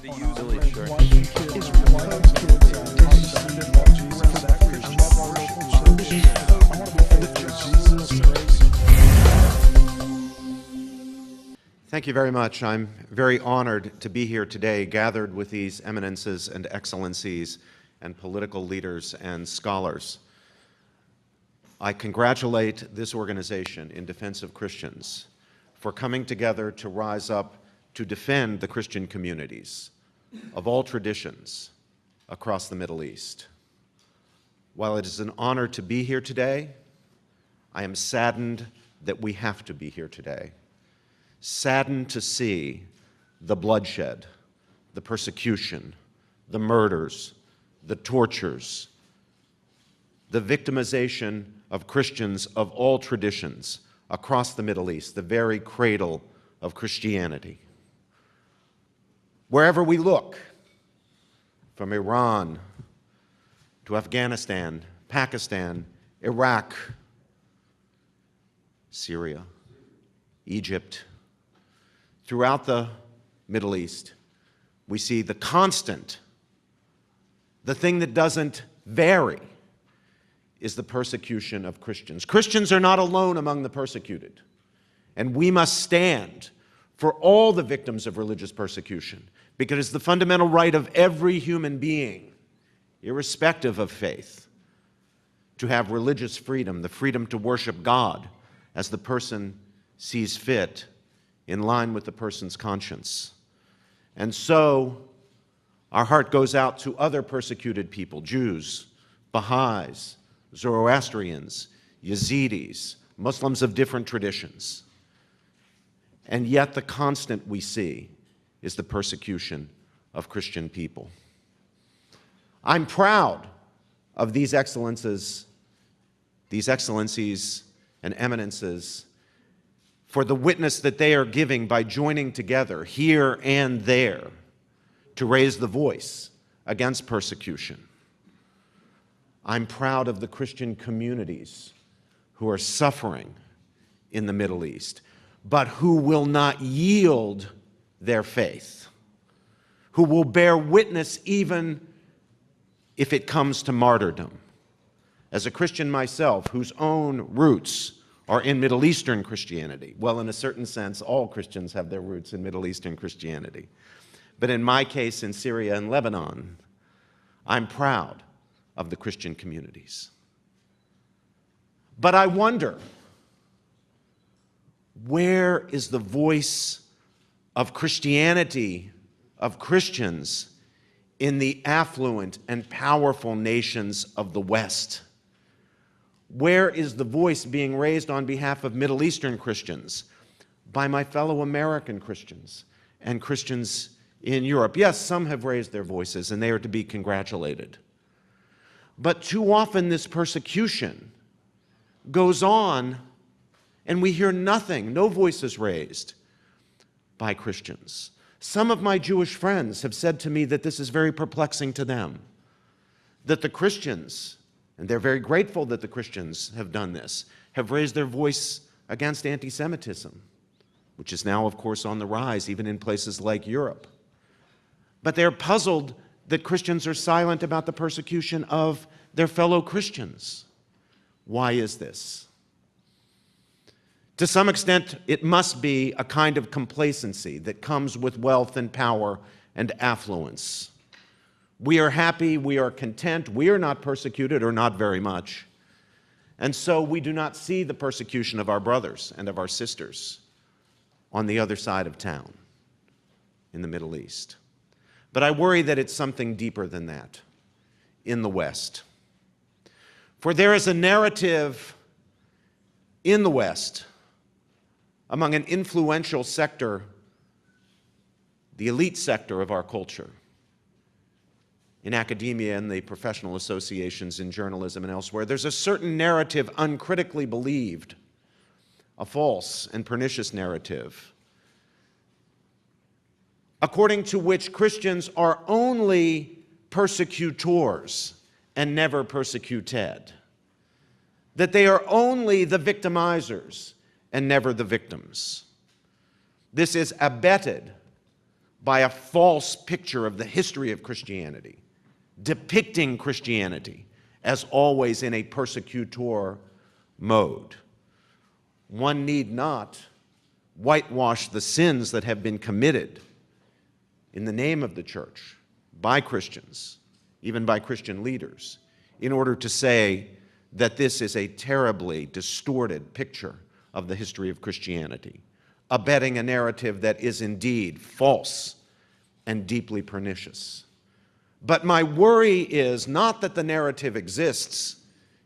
wanted to use Really short. Thank you very much. I'm very honored to be here today, gathered with these eminences and excellencies and political leaders and scholars. I congratulate this organization, In Defense of Christians, for coming together to rise up to defend the Christian communities of all traditions across the Middle East. While it is an honor to be here today, I am saddened that we have to be here today. Saddened to see the bloodshed, the persecution, the murders, the tortures, the victimization of Christians of all traditions across the Middle East, the very cradle of Christianity. Wherever we look, from Iran to Afghanistan, Pakistan, Iraq, Syria, Egypt, throughout the Middle East, we see the constant, the thing that doesn't vary, is the persecution of Christians. Christians are not alone among the persecuted, and we must stand for all the victims of religious persecution, because it's the fundamental right of every human being, irrespective of faith, to have religious freedom, the freedom to worship God as the person sees fit, in line with the person's conscience. And so, our heart goes out to other persecuted people, Jews, Baha'is, Zoroastrians, Yazidis, Muslims of different traditions. And yet the constant we see is the persecution of Christian people. I'm proud of these excellencies and eminences for the witness that they are giving by joining together here and there to raise the voice against persecution. I'm proud of the Christian communities who are suffering in the Middle East, but who will not yield their faith, who will bear witness even if it comes to martyrdom. As a Christian myself, whose own roots are in Middle Eastern Christianity. Well, in a certain sense, all Christians have their roots in Middle Eastern Christianity. But in my case, in Syria and Lebanon, I'm proud of the Christian communities. But I wonder, where is the voice of Christianity, of Christians, in the affluent and powerful nations of the West? Where is the voice being raised on behalf of Middle Eastern Christians by my fellow American Christians and Christians in Europe? Yes, some have raised their voices, and they are to be congratulated. But too often this persecution goes on, and we hear nothing, no voices raised by Christians. Some of my Jewish friends have said to me that this is very perplexing to them, that the Christians, and they're very grateful that the Christians have done this, have raised their voice against anti-Semitism, which is now, of course, on the rise, even in places like Europe. But they're puzzled that Christians are silent about the persecution of their fellow Christians. Why is this? To some extent, it must be a kind of complacency that comes with wealth and power and affluence. We are happy, we are content, we are not persecuted, or not very much. And so we do not see the persecution of our brothers and of our sisters on the other side of town in the Middle East. But I worry that it's something deeper than that in the West. For there is a narrative in the West among an influential sector, the elite sector of our culture, in academia and the professional associations in journalism and elsewhere. There's a certain narrative uncritically believed, a false and pernicious narrative, according to which Christians are only persecutors and never persecuted, that they are only the victimizers and never the victims. This is abetted by a false picture of the history of Christianity, depicting Christianity as always in a persecutor mode. One need not whitewash the sins that have been committed in the name of the church by Christians, even by Christian leaders, in order to say that this is a terribly distorted picture of the history of Christianity, abetting a narrative that is indeed false and deeply pernicious. But my worry is not that the narrative exists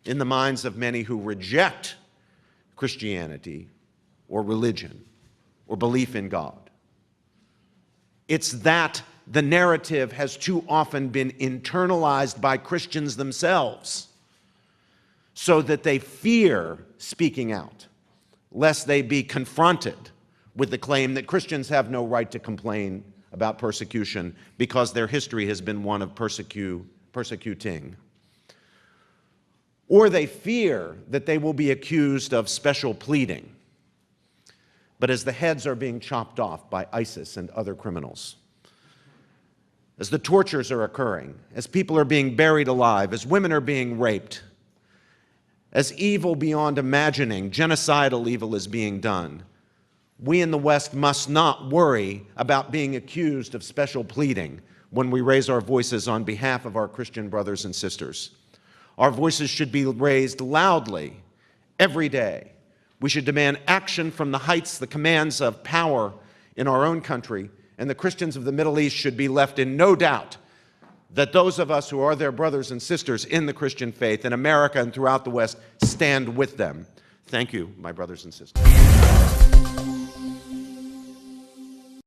in the minds of many who reject Christianity or religion or belief in God. It's that the narrative has too often been internalized by Christians themselves, so that they fear speaking out, lest they be confronted with the claim that Christians have no right to complain about persecution because their history has been one of persecuting. Or they fear that they will be accused of special pleading. But as the heads are being chopped off by ISIS and other criminals, as the tortures are occurring, as people are being buried alive, as women are being raped, as evil beyond imagining, genocidal evil is being done, we in the West must not worry about being accused of special pleading when we raise our voices on behalf of our Christian brothers and sisters. Our voices should be raised loudly every day. We should demand action from the heights, the commands of power in our own country, and the Christians of the Middle East should be left in no doubt that those of us who are their brothers and sisters in the Christian faith in America and throughout the West stand with them. Thank you, my brothers and sisters.